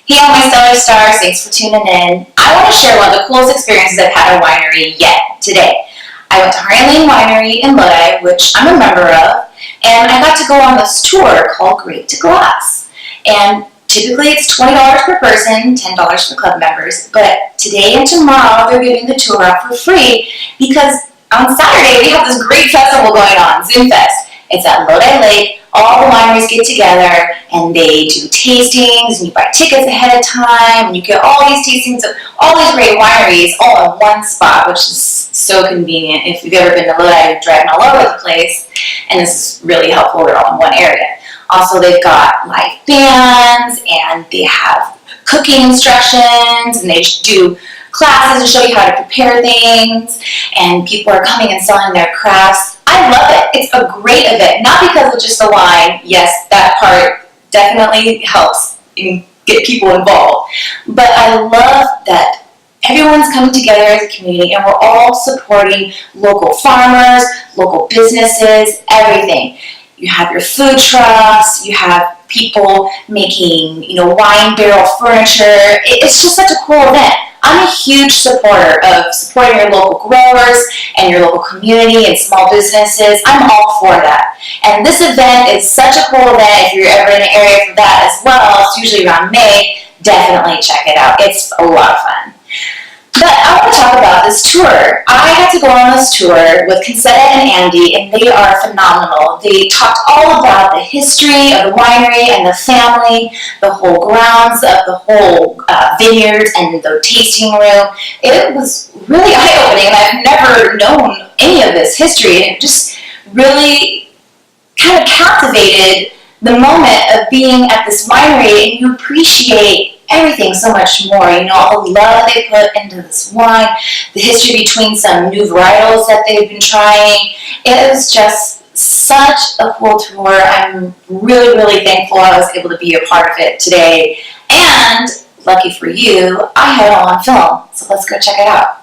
Hey, all my stellar stars, thanks for tuning in. I want to share one of the coolest experiences I've had at a winery yet today. I went to Harney Lane Winery in Lodi, which I'm a member of, and I got to go on this tour called Grape to Glass. And typically it's $20 per person, $10 for club members, but today and tomorrow they're giving the tour out for free because on Saturday we have this great festival going on, Zinfest. It's at Lodi Lake. All the wineries get together and they do tastings, and you buy tickets ahead of time, and you get all these tastings of all these great wineries all in one spot, which is so convenient. If you've ever been to Lodi, you're driving all over the place, and this is really helpful. They're all in one area. Also, they've got live bands, and they have cooking instructions, and they do classes to show you how to prepare things, and people are coming and selling their crafts. I love it. It's a great event, not because of just the wine. Yes, that part definitely helps get people involved, but I love that everyone's coming together as a community and we're all supporting local farmers, local businesses, everything. You have your food trucks, you have people making, wine barrel furniture. It's just such a cool event. I'm a huge supporter of supporting your local growers and your local community and small businesses. I'm all for that. And this event is such a cool event. If you're ever in an area for that as well, it's usually around May, definitely check it out. It's a lot of fun. But I want to talk about this tour. I had to go on this tour with Concetta and Andy, and they are phenomenal. They talked all about the history of the winery and the family, the whole grounds of the whole vineyard and the tasting room. It was really eye-opening, and I've never known any of this history, and it just really kind of captivated the moment of being at this winery, and you appreciate everything so much more. All the love they put into this wine, the history between some new varietals that they've been trying. It was just such a cool tour. I'm really, really thankful I was able to be a part of it today. And lucky for you, I had it all on film. So let's go check it out.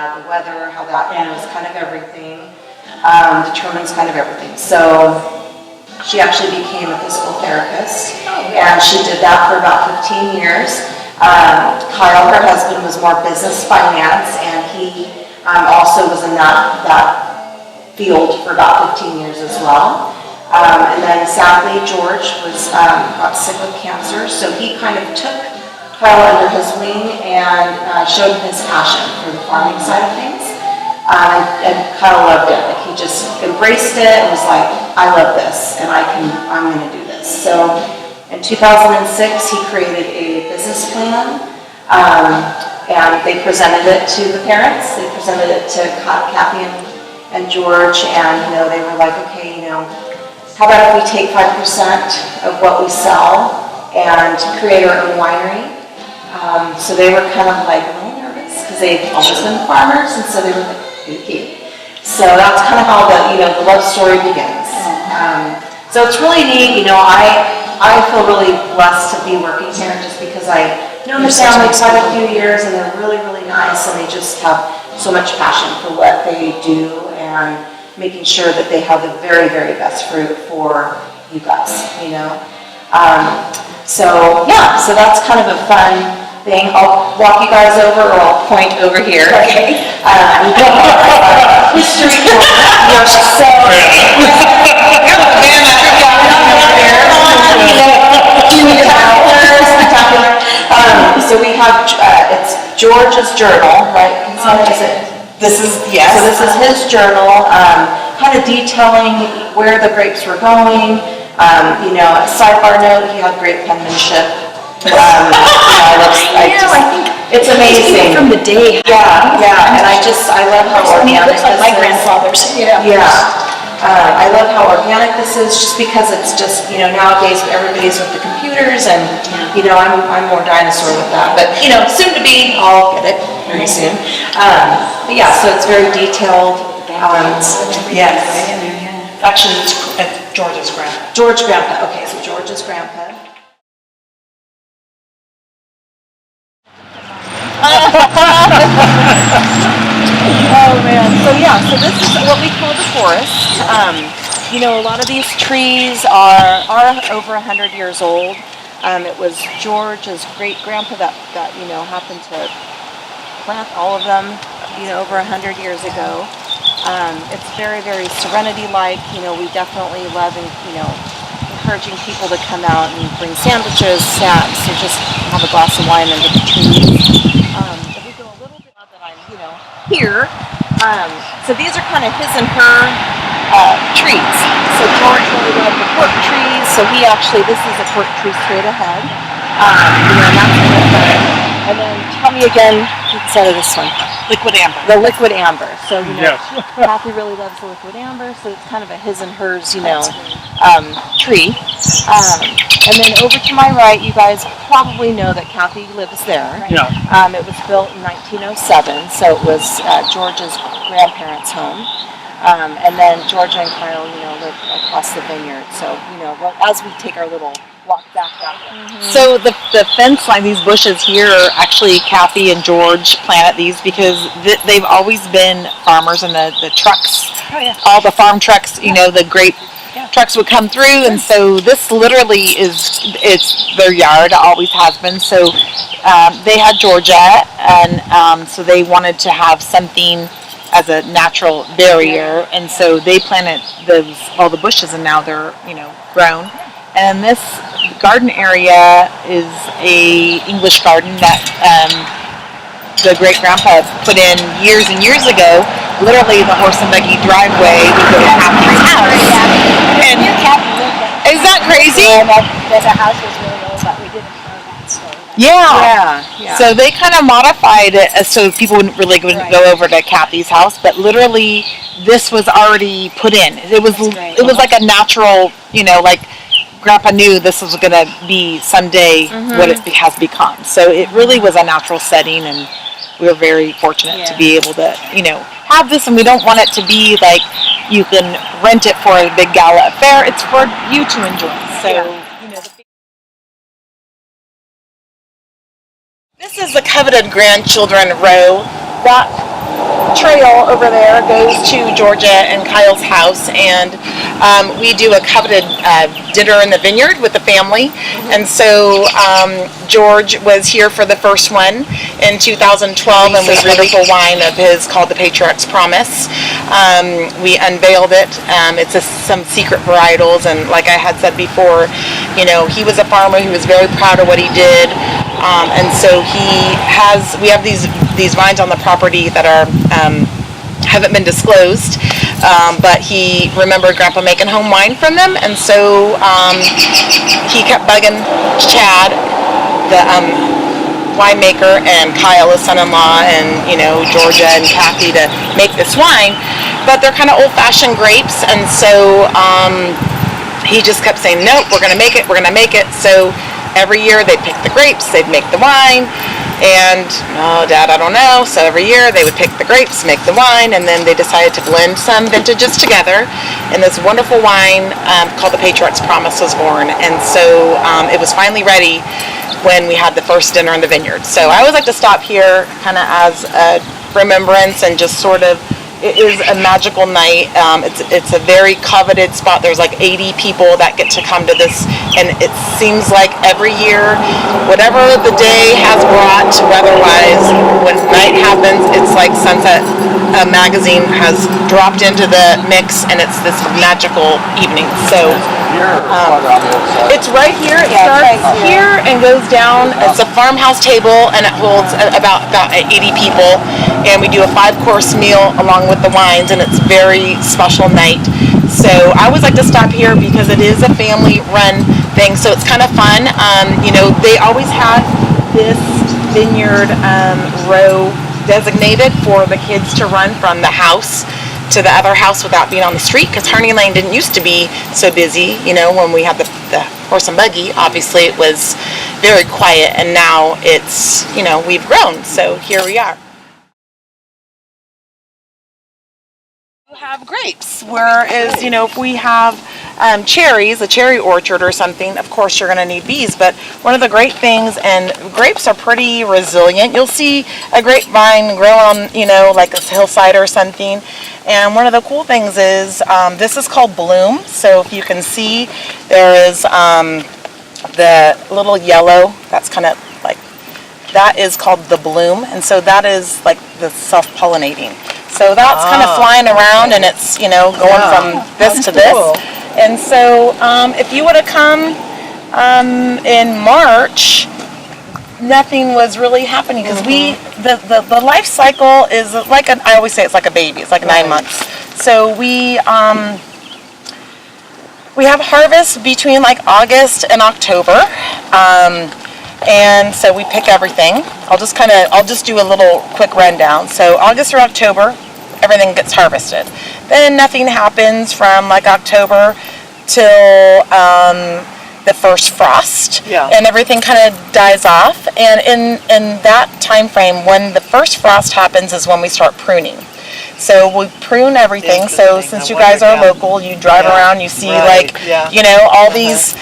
The weather, how that is kind of everything, determines kind of everything. So she actually became a physical therapist, and she did that for about 15 years. Kyle, her husband, was more business finance, and he also was in that field for about 15 years as well. And then sadly, George got sick with cancer, so he kind of took Kyle under his wing and showed him his passion for the farming side of things. And Kyle loved it. He just embraced it and was like, I love this, and I'm going to do this. So in 2006, he created a business plan, and they presented it to the parents. They presented it to Kathy and George, and they were like, okay, how about if we take 5% of what we sell and create our own winery? So they were kind of like a little nervous because they've always been farmers, and so they were like, okay. So that's kind of how the love story begins. So it's really neat. I feel really blessed to be working here just because I know the family quite a few years, and they're really, really nice, and they just have so much passion for what they do and making sure that they have the very, very best fruit for you guys. So that's kind of a fun thing. I'll walk you guys over, or I'll point over here. Okay. History tour. So we have it's George's journal, right? This is, yes. So this is his journal, kind of detailing where the grapes were going. A sidebar note, he had great penmanship. It's amazing. From the day. Yeah, and I love how organic this is. My grandfather's. I love how organic this is, just because it's just, nowadays everybody's with the computers, and, I'm more dinosaur with that. But, soon to be, I'll get it very soon. But yeah, so it's very detailed. Yes. Actually, it's George's grandpa. George grandpa, okay, so George's grandpa. Oh man, so this is what we call the forest. A lot of these trees are over 100 years old. It was George's great grandpa that happened to plant all of them, over 100 years ago. It's very, very serenity-like. We definitely love encouraging people to come out and bring sandwiches, snacks, or just have a glass of wine under the trees. If we go a little bit that I'm, here. So these are kind of his and her trees. So George really loved the cork trees. So this is a cork tree straight ahead. And that's kind of fun. And then tell me again, instead of this one. Liquid amber. The liquid amber. So, Yes. Kathy really loves the liquid amber, so it's kind of a his and hers, tree. And then over to my right, you guys probably know that Kathy lives there. Yeah. It was built in 1907, so it was George's grandparents' home. And then Georgia and Kyle, live across the vineyard. So, as we take our little walk back out there. Mm-hmm. So the fence line, these bushes here, actually Kathy and George planted these because they've always been farmers, and the trucks, all the farm trucks, the grape trucks would come through, and so this literally it's their yard, always has been. So they had Georgia, and so they wanted to have something as a natural barrier, and so they planted all the bushes, and now they're grown. And this garden area is a English garden that the great grandpa put in years and years ago. Literally, the horse and buggy driveway would go to Kathy's house. And is that crazy? The house was really old, but we didn't know that story. Yeah. So they kind of modified it so people wouldn't go over to Kathy's house, but literally this was already put in. It was like a natural, like Grandpa knew this was going to be someday what it has become. So it really was a natural setting, and we were very fortunate to be able to, have this. And we don't want it to be like you can rent it for a big gala affair. It's for you to enjoy. So, this is the coveted grandchildren row. That trail over there goes to Georgia and Kyle's house, and we do a coveted dinner in the vineyard with the family. And so George was here for the first one in 2012, and we wonderful wine of his called the Patriarch's Promise. We unveiled it. It's some secret varietals, and like I had said before, he was a farmer. He was very proud of what he did. And so we have these vines on the property that are haven't been disclosed, but he remembered Grandpa making home wine from them, and so he kept bugging Chad, the winemaker, and Kyle, his son-in-law, and Georgia and Kathy to make this wine. But they're kind of old-fashioned grapes, and so he just kept saying, "Nope, we're gonna make it. We're gonna make it." So every year they'd pick the grapes, they'd make the wine, and, oh, Dad, I don't know. So every year they would pick the grapes, make the wine, and then they decided to blend some vintages together, and this wonderful wine called the Patriarch's Promise was born. And so it was finally ready when we had the first dinner in the vineyard. So I always like to stop here kind of as a remembrance, and just sort of, it is a magical night. It's a very coveted spot. There's like 80 people that get to come to this, and it seems like every year, whatever the day has brought weather-wise, when night happens, it's like sunset magazine has dropped into the mix, and it's this magical evening. So it's right here. It starts here and goes down. It's a farmhouse table, and it holds about 80 people. And we do a 5-course meal along with the wines, and it's a very special night. So I always like to stop here because it is a family-run thing. So it's kind of fun. They always have this vineyard row designated for the kids to run from the house to the other house without being on the street, because Harney Lane didn't used to be so busy. When we had the horse and buggy, obviously it was very quiet, and now it's, we've grown, so here we are. We have grapes, whereas, if we have cherries, a cherry orchard or something, of course you're going to need bees. But one of the great things, and grapes are pretty resilient. You'll see a grapevine grow on, like a hillside or something. And one of the cool things is this is called bloom. So if you can see, there is the little yellow, that's kind of like, that is called the bloom. And so that is like the self-pollinating. So that's kind of flying around, and it's, going from this to this. And so if you would have come in March, nothing was really happening, because the life cycle is like I always say, it's like a baby. It's like 9 months. So we have harvest between like August and October. And so we pick everything. I'll just do a little quick rundown. So August or October, everything gets harvested. Then nothing happens from like October till the first frost, and everything kind of dies off. And in that time frame, when the first frost happens, is when we start pruning. So we prune everything. So since you guys are local, you drive around, you see all these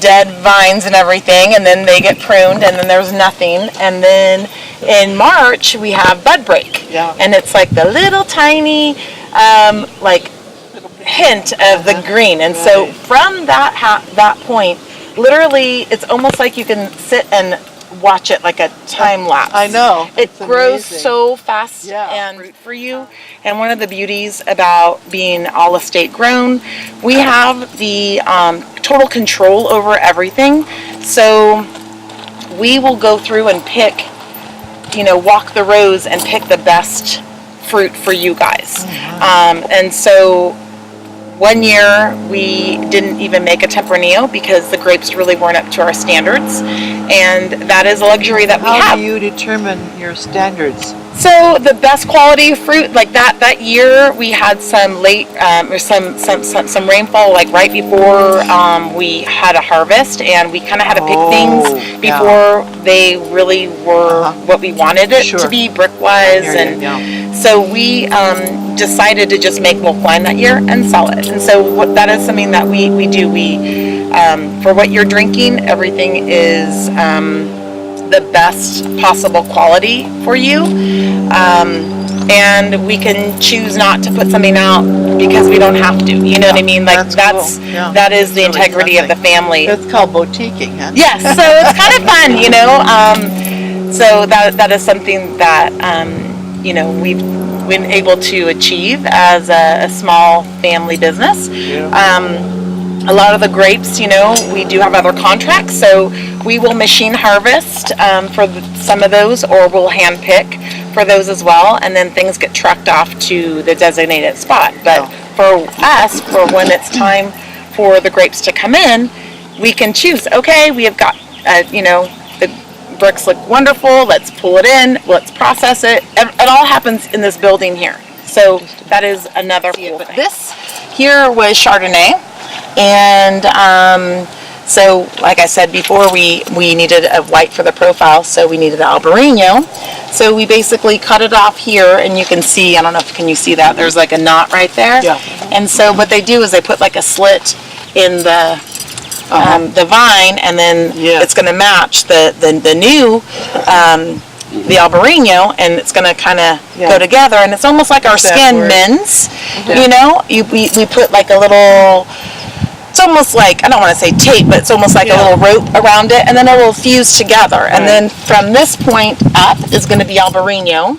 dead vines and everything, and then they get pruned, and then there's nothing. And then in March we have bud break, and it's like the little tiny hint of the green. And so from that point, literally, it's almost like you can sit and watch it like a time lapse. I know. It grows so fast and for you. And one of the beauties about being all estate grown, we have the total control over everything. So we will go through and pick, walk the rows and pick the best fruit for you guys. And so one year we didn't even make a Tempranillo because the grapes really weren't up to our standards, and that is a luxury that we have. How do you determine your standards? So the best quality fruit, like that year, we had some late or some rainfall, like right before we had a harvest, and we kind of had to pick things before they really were what we wanted it to be, brick-wise. And so we decided to just make bulk wine that year and sell it. And so that is something that we do. For what you're drinking, everything is the best possible quality for you, and we can choose not to put something out because we don't have to. You know what I mean? Like that's cool. That is the integrity of the family. That's called boutiquing, huh? Yes, so it's kind of fun, so that is something that we've been able to achieve as a small family business. A lot of the grapes, we do have other contracts, so we will machine harvest for some of those, or we'll hand pick for those as well, and then things get trucked off to the designated spot. But for us, for when it's time for the grapes to come in, we can choose, okay, we have got, the bricks look wonderful, let's pull it in, let's process it. It all happens in this building here. So that is another cool thing. This here was Chardonnay. And so, like I said before, we needed a white for the profile, so we needed Albarino. So we basically cut it off here, and you can see, I don't know if can you see that, there's like a knot right there. Yeah. And so what they do is they put like a slit in the vine, and then it's going to match the new the Albarino, and it's going to kind of go together, and it's almost like our skin mends. We put like a little, it's almost like, I don't want to say tape, but it's almost like a little rope around it, and then it will fuse together. And then from this point up is going to be Albarino.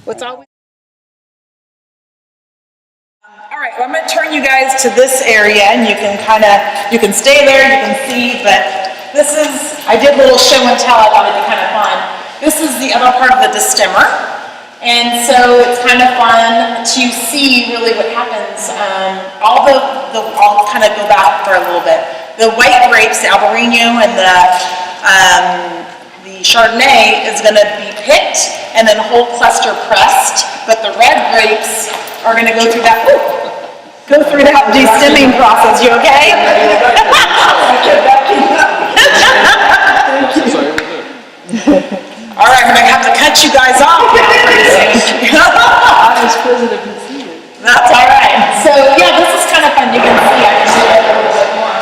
What's always right, well, I'm gonna turn you guys to this area and you can stay there, you can see, but this is, I did a little show and tell, I thought it'd be kind of fun. This is the other part of the distemmer. And so it's kind of fun to see really what happens. I'll kind of go back for a little bit. The white grapes, the Albarino and the Chardonnay is gonna be picked and then whole cluster pressed, but the red grapes are gonna go through that, destemming process. You okay? All right, I'm gonna have to cut you guys off now pretty soon. I was president to see it. That's all right. So yeah, this is kind of fun. You can see, I can show you a little bit more.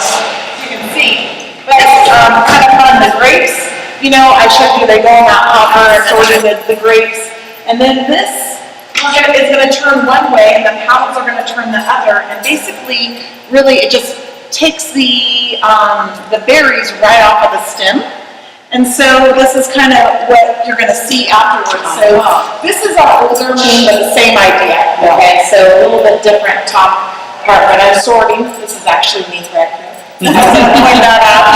You can see, but it's kind of fun. The grapes, you know, I showed you they go in that hopper and sorting the grapes, and then this is going to turn one way, and the paddles are going to turn the other, and basically, really, it just takes the berries right off of the stem. And so this is kind of what you're going to see afterwards. So this is our older one, but the same idea. Okay, so a little bit different top part. When I'm sorting, this is actually me right here. I didn't point that out.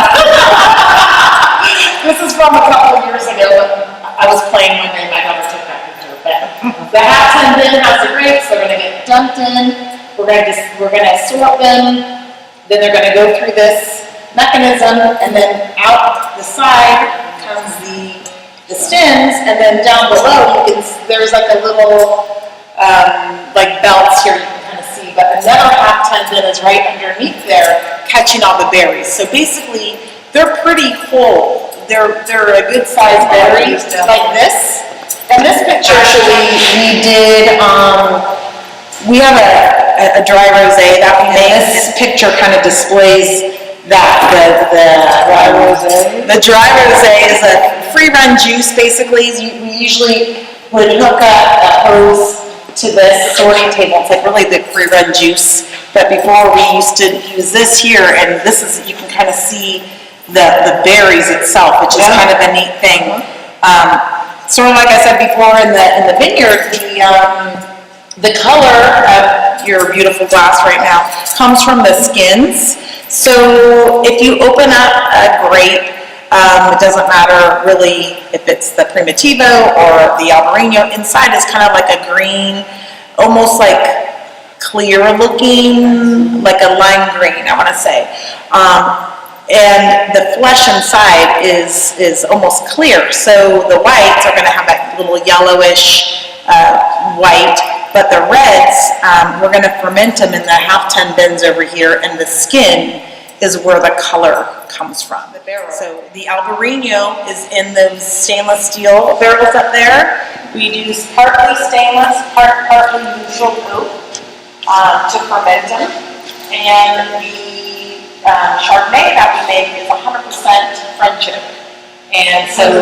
This is from a couple of years ago, but I was playing one day. My daughter took that picture. But the half-ton bin has the grapes. They're going to get dumped in. We're going to sort them. Then they're going to go through this mechanism, and then out the side comes the stems, and then down below there's like a little like belts here you can kind of see, but another half-ton bin is right underneath there catching all the berries. So basically they're pretty whole. They're a good sized berry like this. And this picture actually we did we have a dry rosé that we made. This picture kind of displays that the dry rosé is a free run juice. Basically, we usually would hook up a hose to this sorting table. It's like really the free run juice. But before we used to use this here, and this is, you can kind of see the berries itself, which is kind of a neat thing. Sort of like I said before in the vineyard, the color of your beautiful glass right now comes from the skins. So if you open up a grape, it doesn't matter really if it's the Primitivo or the Albarino, inside is kind of like a green, almost like clear looking, like a lime green, I want to say. And the flesh inside is almost clear. So the whites are going to have that little yellowish white, but the reds, we're going to ferment them in the half-ton bins over here, and the skin is where the color comes from. The barrel. So the Albarino is in those stainless steel barrels up there. We use partly stainless, partly neutral oak to ferment them. And the Chardonnay that we make is 100% French oak. And so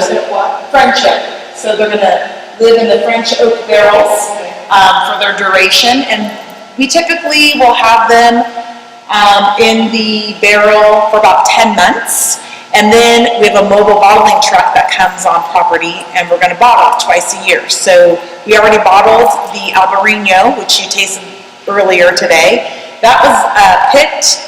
French oak. So they're going to live in the French oak barrels for their duration. And we typically will have them in the barrel for about 10 months. And then we have a mobile bottling truck that comes on property, and we're going to bottle twice a year. So we already bottled the Albarino, which you tasted earlier today. That was picked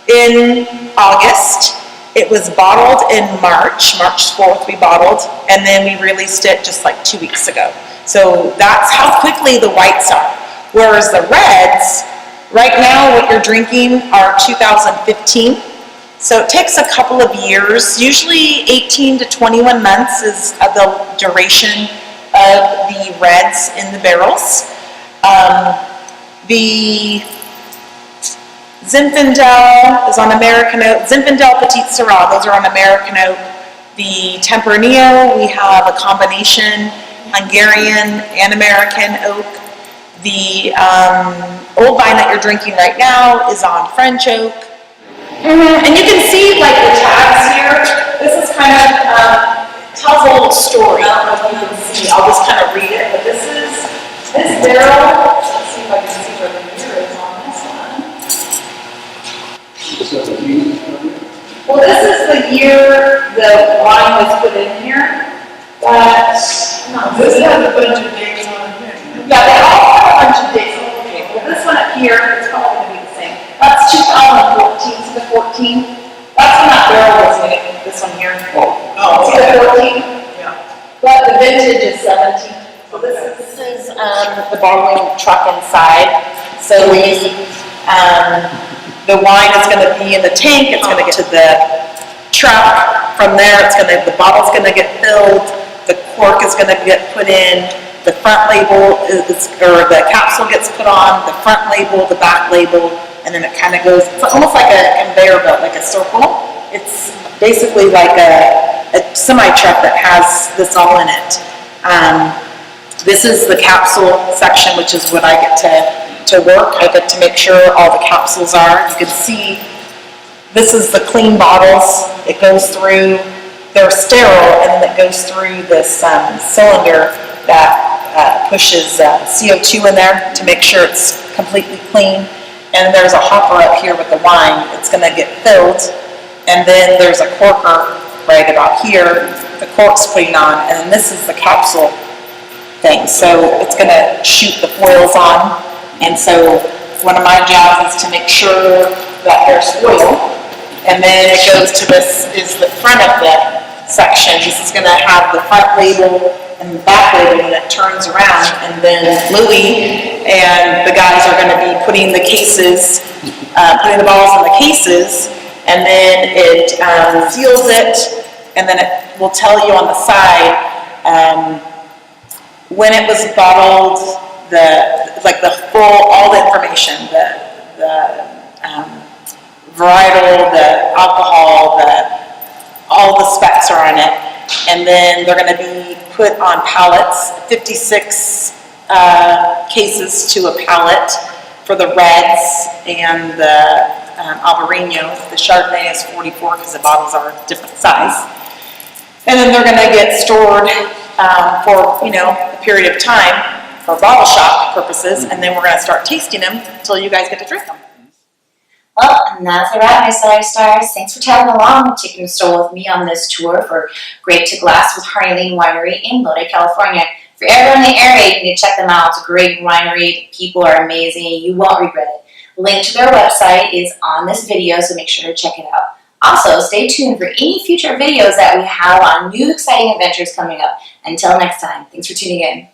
in August. It was bottled in March 4th we bottled, and then we released it just like 2 weeks ago. So that's how quickly the whites are. Whereas the reds, right now what you're drinking are 2015. So it takes a couple of years, usually 18 to 21 months is the duration of the reds in the barrels. The Zinfandel is on American oak. Zinfandel Petite Syrah, those are on American oak. The Tempranillo, we have a combination Hungarian and American oak. The old vine that you're drinking right now is on French oak. And you can see like the tags here. This is kind of tells a little story. I don't know if you can see. I'll just kind of read it. But this barrel. Let's see if I can see where the year is on this one. Well, this is the year the wine was put in here. But no, this has a bunch of dates on it. Yeah, they all have a bunch of dates. Okay. Well, this one. here, it's probably gonna be the same. That's 2014, see the 14? That's when that barrel was in it, this one here. Oh, See the 14? yeah. But the vintage is 17. So this is the bottling truck inside. So the wine is going to be in the tank. It's going to get to the truck. From there, the bottle's going to get filled. The cork is going to get put in. The front label or the capsule gets put on. The front label, the back label, and then it kind of goes. It's almost like a conveyor belt, like a circle. It's basically like a semi truck that has this all in it. This is the capsule section, which is what I get to work. I get to make sure all the capsules are. You can see this is the clean bottles. It goes through, they're sterile, and then it goes through this cylinder that pushes CO2 in there to make sure it's completely clean. And there's a hopper up here with the wine. It's going to get filled. And then there's a corker right about here. The cork's putting on, and then this is the capsule thing. So it's going to shoot the foils on. And so one of my jobs is to make sure that there's foil. And then it goes to this is the front of the section. This is going to have the front label and the back label, and it turns around. And then Louie and the guys are going to be putting the cases, putting the bottles in the cases. And then it seals it. And then it will tell you on the side when it was bottled, all the information, the varietal, the alcohol, all the specs are on it. And then they're going to be put on pallets, 56 cases to a pallet for the reds and the Albarino. The Chardonnay is 44 because the bottles are different size. And then they're going to get stored for, a period of time for bottle shop purposes, and then we're going to start tasting them until you guys get to drink them. Well, and that's a wrap, my Cellar Stars. Thanks for tagging along and taking a stroll with me on this tour for Grape to Glass with Harney Lane Winery in Lodi, California. If you're ever in the area, you need to check them out. It's a great winery. The people are amazing. You won't regret it. The link to their website is on this video, so make sure to check it out. Also, stay tuned for any future videos that we have on new exciting adventures coming up. Until next time, thanks for tuning in.